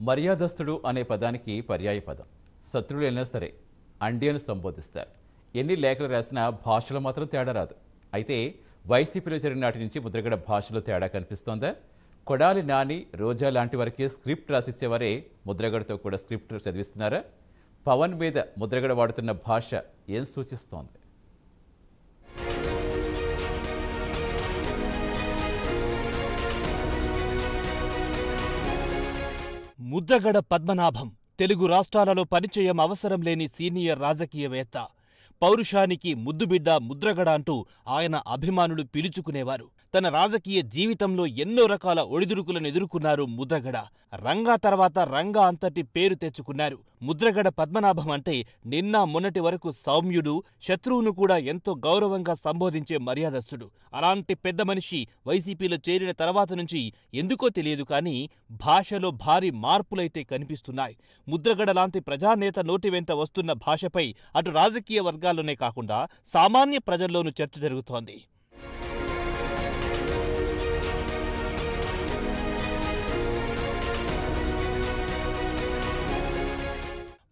మర్యాదస్తుడు అనే పదానికి పర్యాయ పదం. శత్రువులైనా సరే అండి అని సంబోధిస్తారు. ఎన్ని లేఖలు రాసినా భాషలో మాత్రం తేడా రాదు. అయితే వైసీపీలో చేరిన నాటి నుంచి ముద్రగడ భాషలో తేడా కనిపిస్తోందా? కొడాలి నాని, రోజా లాంటి వారికి స్క్రిప్ట్ రాసిచ్చేవారే ముద్రగడతో కూడా స్క్రిప్ట్ చదివిస్తున్నారా? పవన్ మీద ముద్రగడ వాడుతున్న భాష ఏం సూచిస్తోంది? ముద్రగడ పద్మనాభం తెలుగు రాష్ట్రాలలో పరిచయం అవసరం లేని సీనియర్ రాజకీయవేత్త. పౌరుషానికి ముద్దుబిడ్డ ముద్రగడ అంటూ ఆయన అభిమానులు పిలుచుకునేవారు. తన రాజకీయ జీవితంలో ఎన్నో రకాల ఒడిదుడుకులను ఎదుర్కొన్నారు ముద్రగడ. రంగా తర్వాత రంగా అంతటి పేరు తెచ్చుకున్నారు. ముద్రగడ పద్మనాభం అంటే నిన్న మొన్నటి వరకు సౌమ్యుడు, శత్రువును కూడా ఎంతో గౌరవంగా సంబోధించే మర్యాదస్తుడు. అలాంటి పెద్ద మనిషి వైసీపీలో చేరిన తర్వాత నుంచి ఎందుకో తెలియదు కానీ భాషలో భారీ మార్పులైతే కనిపిస్తున్నాయి. ముద్రగడ లాంటి ప్రజానేత నోటి వెంట వస్తున్న భాషపై అటు రాజకీయ వర్గాల్లోనే కాకుండా సామాన్య ప్రజల్లోనూ చర్చ జరుగుతోంది.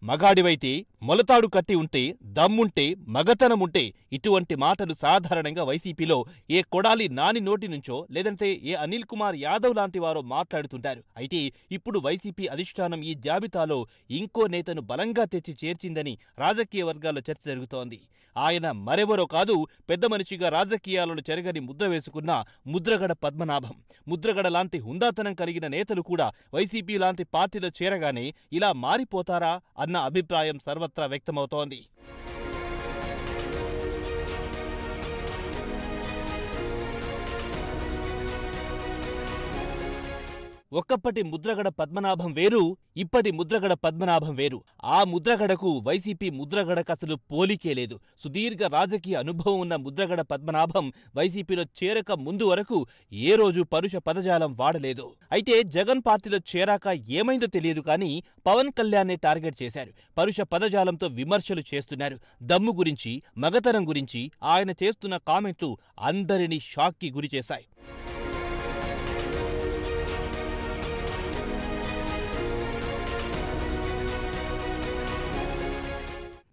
మగాడివైతే మొలతాడు కట్టి ఉంటే, దమ్ముంటే, మగతనముంటే ఇటువంటి మాటలు సాధారణంగా వైసీపీలో ఏ కొడాలి నాని నోటి నుంచో లేదంటే ఏ అనిల్ కుమార్ యాదవ్ లాంటి వారో మాట్లాడుతుంటారు. అయితే ఇప్పుడు వైసీపీ అధిష్టానం ఈ జాబితాలో ఇంకో నేతను బలంగా తెచ్చి చేర్చిందని రాజకీయ వర్గాల్లో చర్చ జరుగుతోంది. ఆయన మరెవరో కాదు, పెద్ద మనిషిగా రాజకీయాలలో చెరగని ముద్ర వేసుకున్న ముద్రగడ పద్మనాభం. ముద్రగడ లాంటి హుందాతనం కలిగిన నేతలు కూడా వైసీపీ లాంటి పార్టీలో చేరగానే ఇలా మారిపోతారా అన్న అభిప్రాయం సర్వత్రా వ్యక్తమవుతోంది. ఒక్కప్పటి ముద్రగడ పద్మనాభం వేరు, ఇప్పటి ముద్రగడ పద్మనాభం వేరు. ఆ ముద్రగడకు వైసీపీ ముద్రగడకు అసలు పోలికే లేదు. సుదీర్ఘ రాజకీయ అనుభవం ఉన్న ముద్రగడ పద్మనాభం వైసీపీలో చేరక ముందు వరకు ఏ రోజు పరుష పదజాలం వాడలేదు. అయితే జగన్ పార్టీలో చేరాక ఏమైందో తెలియదు కానీ పవన్ కళ్యాణ్నే టార్గెట్ చేశారు. పరుష పదజాలంతో విమర్శలు చేస్తున్నారు. దమ్ము గురించి, మగతనం గురించి ఆయన చేస్తున్న కామెంట్లు అందరినీ షాక్కి గురిచేశాయి.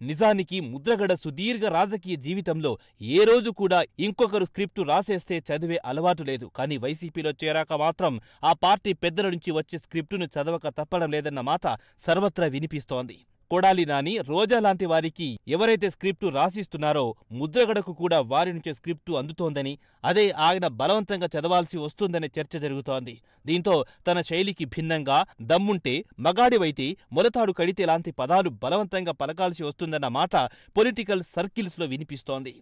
నిజానికి ముద్రగడ సుదీర్ఘ రాజకీయ జీవితంలో ఏ రోజు కూడా ఇంకొకరు స్క్రిప్టు రాసేస్తే చదివే అలవాటు లేదు. కానీ వైసీపీలో చేరాక మాత్రం ఆ పార్టీ పెద్దల నుంచి వచ్చే స్క్రిప్టును చదవక తప్పడం లేదన్న మాట సర్వత్రా వినిపిస్తోంది. కొడాలి నాని, రోజా లాంటి వారికి ఎవరైతే స్క్రిప్టు రాసిస్తున్నారో ముద్రగడకు కూడా వారి నుంచే స్క్రిప్టు అందుతోందని, అదే ఆయన బలవంతంగా చదవాల్సి వస్తుందనే చర్చ జరుగుతోంది. దీంతో తన శైలికి భిన్నంగా దమ్ముంటే, మగాడివైతే, మొలతాడు కడితే లాంటి పదాలు బలవంతంగా పలకాల్సి వస్తుందన్న మాట పొలిటికల్ సర్కిల్స్లో వినిపిస్తోంది.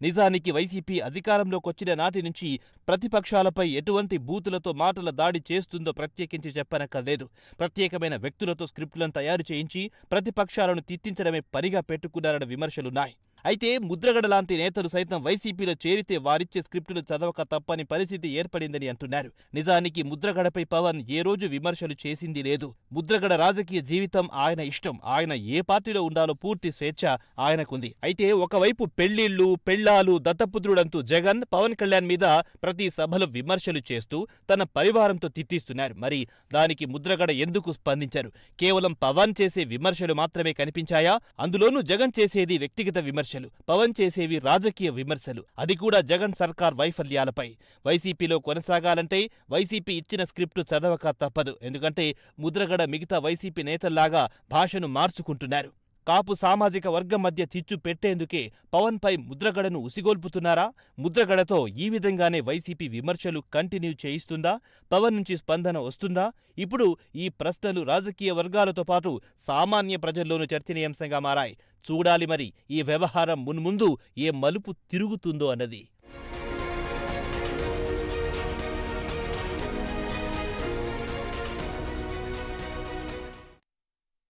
నిజానికి వైసీపీ అధికారంలోకొచ్చిన నాటి నుంచి ప్రతిపక్షాలపై ఎటువంటి బూతులతో మాటల దాడి చేస్తుందో ప్రత్యేకించి చెప్పనక్కర్లేదు. ప్రత్యేకమైన వ్యక్తులతో స్క్రిప్టులను తయారు చేయించి ప్రతిపక్షాలను తిట్టించడమే పనిగా పెట్టుకున్నారన్న విమర్శలున్నాయి. అయితే ముద్రగడ లాంటి నేతలు సైతం వైసీపీలో చేరితే వారిచ్చే స్క్రిప్టులు చదవక తప్పని పరిస్థితి ఏర్పడిందని అంటున్నారు. నిజానికి ముద్రగడపై పవన్ ఏ రోజు విమర్శలు చేసింది లేదు. ముద్రగడ రాజకీయ జీవితం ఆయన ఇష్టం. ఆయన ఏ పార్టీలో ఉండాలో పూర్తి స్వేచ్ఛ ఆయనకుంది. అయితే ఒకవైపు పెళ్లిళ్లు, పెళ్లాలు, దత్తపుత్రుడంటూ జగన్, పవన్ కళ్యాణ్ మీద ప్రతి సభలో విమర్శలు చేస్తూ తన పరివారంతో తిట్టిస్తున్నారు. మరి దానికి ముద్రగడ ఎందుకు స్పందించారు? కేవలం పవన్ చేసే విమర్శలు మాత్రమే కనిపించాయా? అందులోనూ జగన్ చేసేది వ్యక్తిగత విమర్శలు, పవన్ చేసేవి రాజకీయ విమర్శలు. అది కూడా జగన్ సర్కార్ వైఫల్యాలపై. వైసీపీలో కొనసాగాలంటే వైసీపీ ఇచ్చిన స్క్రిప్టు చదవక తప్పదు. ఎందుకంటే ముద్రగడ మిగతా వైసీపీ నేతల్లాగా భాషను మార్చుకుంటున్నారు. కాపు సామాజిక వర్గం మధ్య చిచ్చు పెట్టేందుకే పవన్ పై ముద్రగడను ఉసిగొల్పుతున్నారా? ముద్రగడతో ఈ విధంగానే వైసీపీ విమర్శలు కంటిన్యూ చేయిస్తుందా? పవన్ నుంచి స్పందన వస్తుందా? ఇప్పుడు ఈ ప్రశ్నలు రాజకీయ వర్గాలతో పాటు సామాన్య ప్రజల్లోనూ చర్చనీయాంశంగా మారాయి. చూడాలి మరి ఈ వ్యవహారం మున్ముందు ఏ మలుపు తిరుగుతుందో అన్నది.